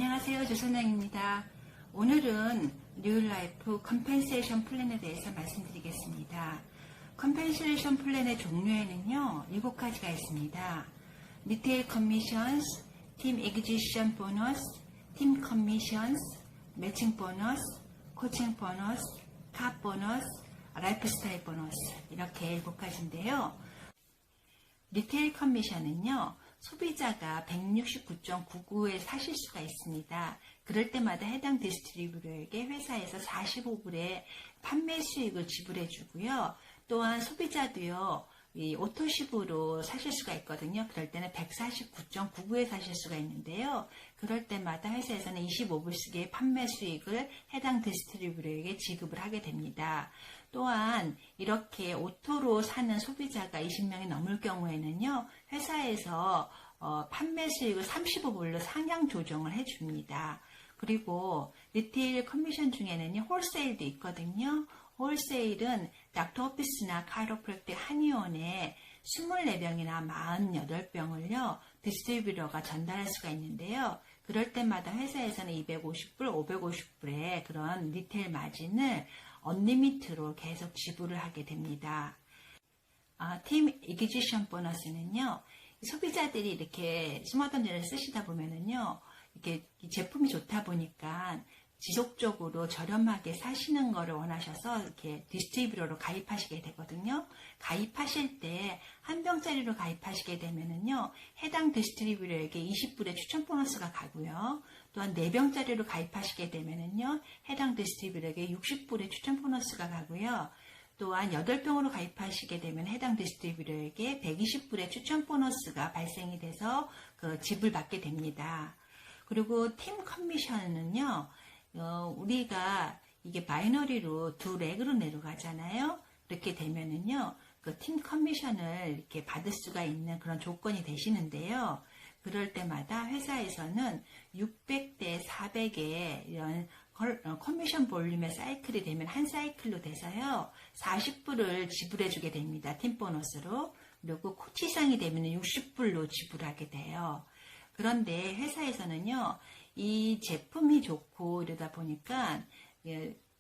안녕하세요. 조선영입니다. 오늘은 뉴라이프 컴펜세이션 플랜에 대해서 말씀드리겠습니다. 컴펜세이션 플랜의 종류에는요, 7가지가 있습니다. 리테일 커미션스, 팀 에그지션 보너스, 팀 커미션스, 매칭 보너스, 코칭 보너스, 카 보너스, 라이프스타일 보너스, 이렇게 7가지인데요. 리테일 커미션은요, 소비자가 169.99에 사실 수가 있습니다. 그럴 때마다 해당 디스트리뷰터에게 회사에서 45불의 판매 수익을 지불해 주고요. 또한 소비자도요, 이 오토십으로 사실 수가 있거든요. 그럴 때는 149.99에 사실 수가 있는데요. 그럴 때마다 회사에서는 25불씩의 판매 수익을 해당 디스트리뷰터에게 지급을 하게 됩니다. 또한 이렇게 오토로 사는 소비자가 20명이 넘을 경우에는요, 회사에서 판매 수익을 35불로 상향 조정을 해줍니다. 그리고 리테일 커미션 중에는요, 홀세일도 있거든요. 홀세일은 닥터오피스나 카이로프랙틱 한의원에 24병이나 48병을요, 디스트리뷰터가 전달할 수가 있는데요. 그럴 때마다 회사에서는 250불, 550불의 그런 리테일 마진을 언리미트로 계속 지불을 하게 됩니다. 팀 이기지션 보너스는요, 소비자들이 이렇게 스마트폰을 쓰시다 보면은요, 이렇게 제품이 좋다 보니까 지속적으로 저렴하게 사시는 거를 원하셔서 이렇게 디스트리뷰터로 가입하시게 되거든요. 가입하실 때 한 병짜리로 가입하시게 되면은요, 해당 디스트리뷰터에게 20불의 추천 보너스가 가고요. 또한 4병짜리로 가입하시게 되면은요, 해당 디스트리뷰터에게 60불의 추천 보너스가 가고요. 또한 8병으로 가입하시게 되면 해당 디스트리뷰터에게 120불의 추천 보너스가 발생이 돼서 지불받게 됩니다. 그리고 팀 커미션은요, 우리가 이게 바이너리로 두 렉으로 내려가잖아요. 그렇게 되면은요, 그 팀 커미션을 이렇게 받을 수가 있는 그런 조건이 되시는데요. 그럴 때마다 회사에서는 600대 400의 이런 커미션 볼륨의 사이클이 되면 한 사이클로 돼서요, 40불을 지불해 주게 됩니다. 팀 보너스로. 그리고 코치상이 되면 60불로 지불하게 돼요. 그런데 회사에서는요, 이 제품이 좋고 이러다 보니까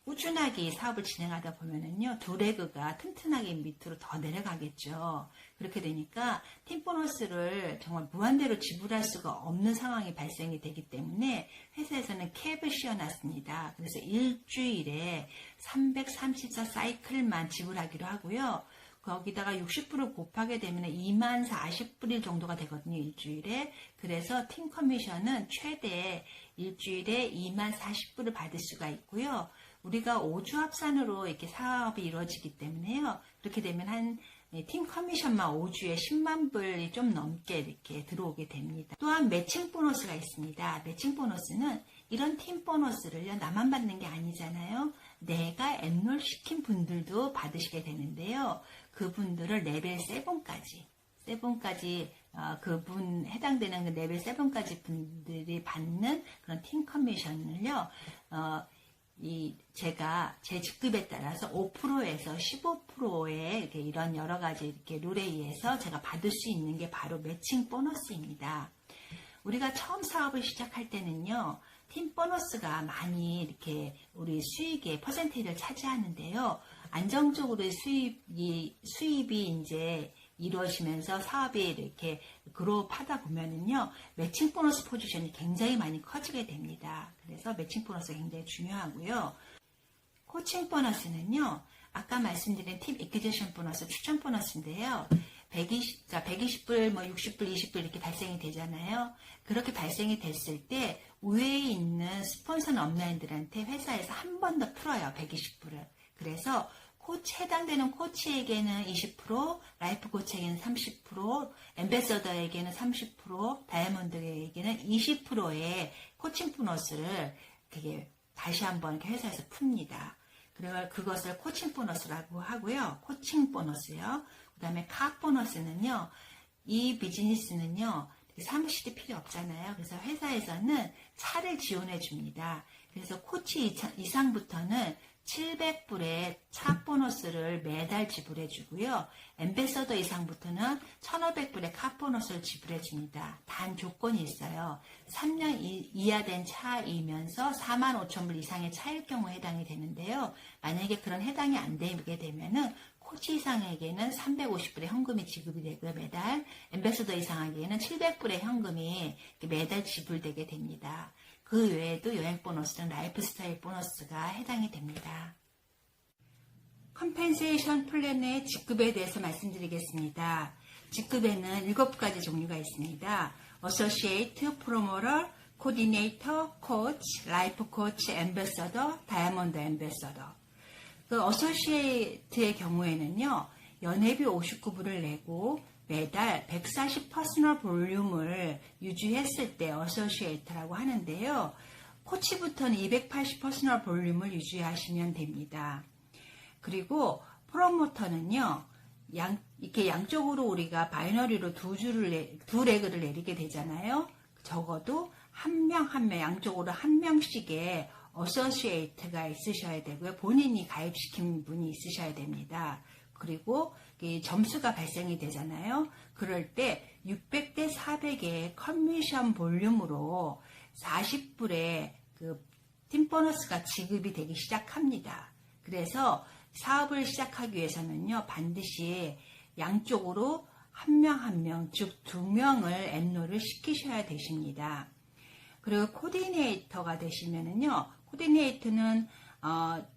꾸준하게 사업을 진행하다 보면은요, 두 레그가 튼튼하게 밑으로 더 내려가겠죠. 그렇게 되니까 팀 보너스를 정말 무한대로 지불할 수가 없는 상황이 발생이 되기 때문에 회사에서는 캡을 씌워놨습니다. 그래서 일주일에 334 사이클만 지불하기로 하고요. 거기다가 60불을 곱하게 되면 2만 40불일 정도가 되거든요, 일주일에. 그래서 팀 커미션은 최대 일주일에 2만 40불을 받을 수가 있고요. 우리가 5주 합산으로 이렇게 사업이 이루어지기 때문에요. 그렇게 되면 팀 커미션만 5주에 10만 불이 좀 넘게 이렇게 들어오게 됩니다. 또한 매칭 보너스가 있습니다. 매칭 보너스는 이런 팀 보너스를요, 나만 받는 게 아니잖아요. 내가 엔롤 시킨 분들도 받으시게 되는데요. 그분들을 레벨 7까지 그분 해당되는 그 레벨 7까지 분들이 받는 그런 팀 커미션을요, 제가 제 직급에 따라서 5%에서 15%의 이렇게 이런 여러 가지 이렇게 룰에 의해서 제가 받을 수 있는 게 바로 매칭 보너스입니다. 우리가 처음 사업을 시작할 때는요, 팀 보너스가 많이 이렇게 우리 수익의 퍼센테이지를 차지하는데요. 안정적으로 수입이 이제 이루어지면서 사업이 이렇게 그룹하다 보면은요, 매칭 보너스 포지션이 굉장히 많이 커지게 됩니다. 그래서 매칭 보너스가 굉장히 중요하고요. 코칭 보너스는요, 아까 말씀드린 팀 이퀴지션 보너스, 추천 보너스인데요. 120불, 60불, 20불 이렇게 발생이 되잖아요. 그렇게 발생이 됐을 때 우회에 있는 스폰서는 업라인들한테 회사에서 한 번 더 풀어요, 120불을. 그래서 해당되는 코치에게는 20%, 라이프 코치에게는 30%, 엠베서더에게는 30%, 다이아몬드에게는 20%의 코칭 보너스를 다시 한번 이렇게 회사에서 풉니다. 그래서 그것을 코칭 보너스라고 하고요. 코칭 보너스요. 그 다음에 카 보너스는요, 이 비즈니스는요, 사무실이 필요 없잖아요. 그래서 회사에서는 차를 지원해 줍니다. 그래서 코치 이상부터는 700불의 차 보너스를 매달 지불해 주고요. 앰베서더 이상부터는 1,500불의 카 보너스를 지불해 줍니다. 단 조건이 있어요. 3년 이하 된 차이면서 45,000불 이상의 차일 경우 해당이 되는데요. 만약에 그런 해당이 안 되게 되면은 코치 이상에게는 350불의 현금이 지급이 되고요. 매달 앰베서더 이상에게는 700불의 현금이 매달 지불되게 됩니다. 그 외에도 여행 보너스 등 라이프 스타일 보너스가 해당이 됩니다. 컴펜세이션 플랜의 직급에 대해서 말씀드리겠습니다. 직급에는 7가지 종류가 있습니다. 어소시에이트, 프로모터, 코디네이터, 코치, 라이프 코치, 앰베서더, 다이아몬드 앰베서더. 그 어소시에이트의 경우에는요, 연회비 59불을 내고 매달 140 퍼스널 볼륨을 유지했을 때 어소시에이트라고 하는데요. 코치부터는 280 퍼스널 볼륨을 유지하시면 됩니다. 그리고 프로모터는요, 이렇게 양쪽으로 우리가 바이너리로 두 레그를 내리게 되잖아요. 적어도 한 명 양쪽으로 한 명씩의 어소시에이트가 있으셔야 되고요. 본인이 가입시킨 분이 있으셔야 됩니다. 그리고 점수가 발생이 되잖아요. 그럴 때 600대 400의 커미션 볼륨으로 40불의 그 팀 보너스가 지급이 되기 시작합니다. 그래서 사업을 시작하기 위해서는요, 반드시 양쪽으로 한 명, 즉 2명을 엔롤을 시키셔야 되십니다. 그리고 코디네이터가 되시면은요, 코디네이터는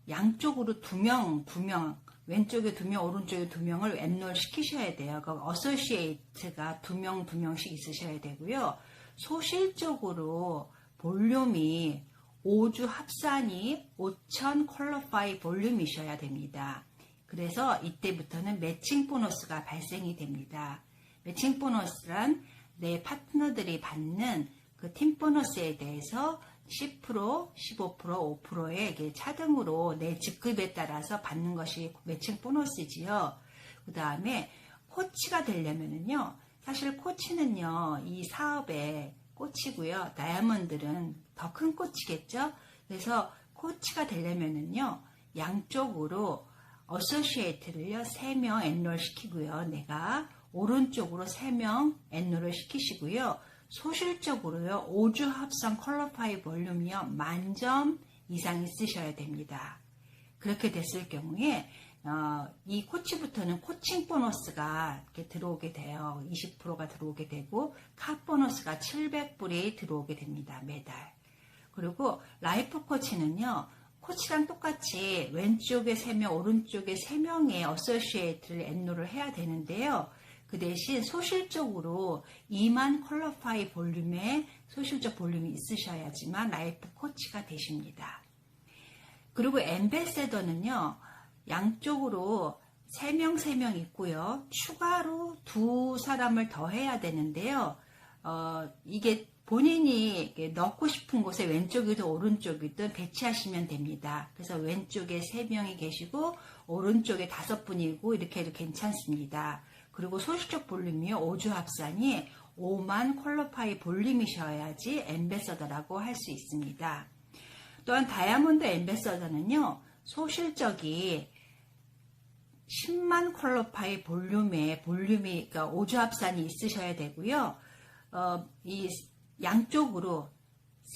양쪽으로 2명, 왼쪽에 2명, 오른쪽에 2명을 엔롤 시키셔야 돼요. 그 어소시에이트가 2명씩 있으셔야 되고요. 소실적으로 볼륨이 5주 합산이 5,000 퀄리파이 볼륨이셔야 됩니다. 그래서 이때부터는 매칭 보너스가 발생이 됩니다. 매칭 보너스란 내 파트너들이 받는 그 팀 보너스에 대해서 10%, 15%, 5%의 차등으로 내 직급에 따라서 받는 것이 매칭 보너스지요. 그 다음에 코치가 되려면은요, 사실 코치는요, 이 사업의 꽃이고요. 다이아몬드는 더 큰 꽃이겠죠. 그래서 코치가 되려면은요, 양쪽으로 어소시에이트를요, 3명 엔롤 시키고요. 내가 오른쪽으로 3명 엔롤을 시키시고요. 소실적으로요, 5주 합성 퀄리파이 볼륨이요, 10,000점 이상 있으셔야 됩니다. 그렇게 됐을 경우에 이 코치부터는 코칭 보너스가 이렇게 들어오게 돼요. 20%가 들어오게 되고 카 보너스가 700불이 들어오게 됩니다. 매달. 그리고 라이프 코치는요, 코치랑 똑같이 왼쪽에 3명, 오른쪽에 3명의 어소시에이트를 엔롤을 해야 되는데요. 그 대신 소실적으로 2만 퀄리파이 볼륨의 소실적 볼륨이 있으셔야지만 라이프 코치가 되십니다. 그리고 앰베세더는요, 양쪽으로 3명 있고요. 추가로 2사람을 더 해야 되는데요. 이게 본인이 넣고 싶은 곳에 왼쪽이든 오른쪽이든 배치하시면 됩니다. 그래서 왼쪽에 3명이 계시고 오른쪽에 5분이고 이렇게 해도 괜찮습니다. 그리고 소실적 볼륨이요, 5주 합산이 5만 퀄리파이 볼륨이셔야지 앰베서더라고 할 수 있습니다. 또한 다이아몬드 앰베서더는요, 소실적이 10만 퀄리파이 볼륨이, 그러니까 5주 합산이 있으셔야 되고요. 이 양쪽으로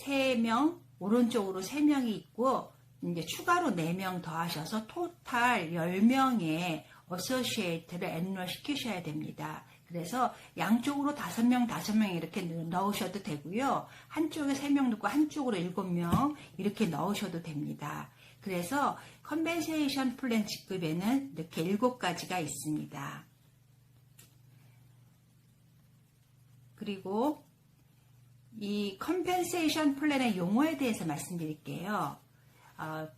3명, 오른쪽으로 3명이 있고, 이제 추가로 4명 더 하셔서 토탈 10명의 어소시에이트를 엔롤 시키셔야 됩니다. 그래서 양쪽으로 5명 이렇게 넣으셔도 되고요. 한쪽에 3명 넣고 한쪽으로 7명 이렇게 넣으셔도 됩니다. 그래서 컴펜세이션 플랜 직급에는 이렇게 7가지가 있습니다. 그리고 이 컴펜세이션 플랜의 용어에 대해서 말씀드릴게요.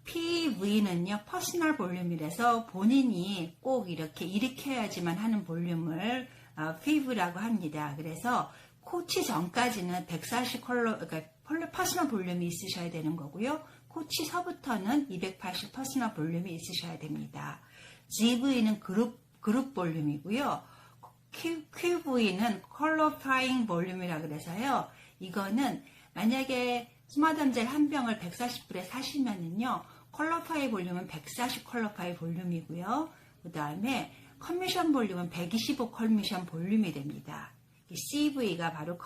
PV는요, 퍼스널 볼륨이라서 본인이 꼭 이렇게 일으켜야지만 하는 볼륨을 PV라고 합니다. 그래서 코치 전까지는 140 그러니까 퍼스널 볼륨이 있으셔야 되는 거고요. 코치 서부터는 280 퍼스널 볼륨이 있으셔야 됩니다. GV는 그룹 볼륨이고요. QV는 퀄리파잉 볼륨이라 그래서요. 이거는 만약에 스마덤젤 한 병을 140불에 사시면은요, 컬러파이 볼륨은 140 컬러파이 볼륨이고요. 그 다음에 컨미션 볼륨은 125 컨미션 볼륨이 됩니다. CV가 바로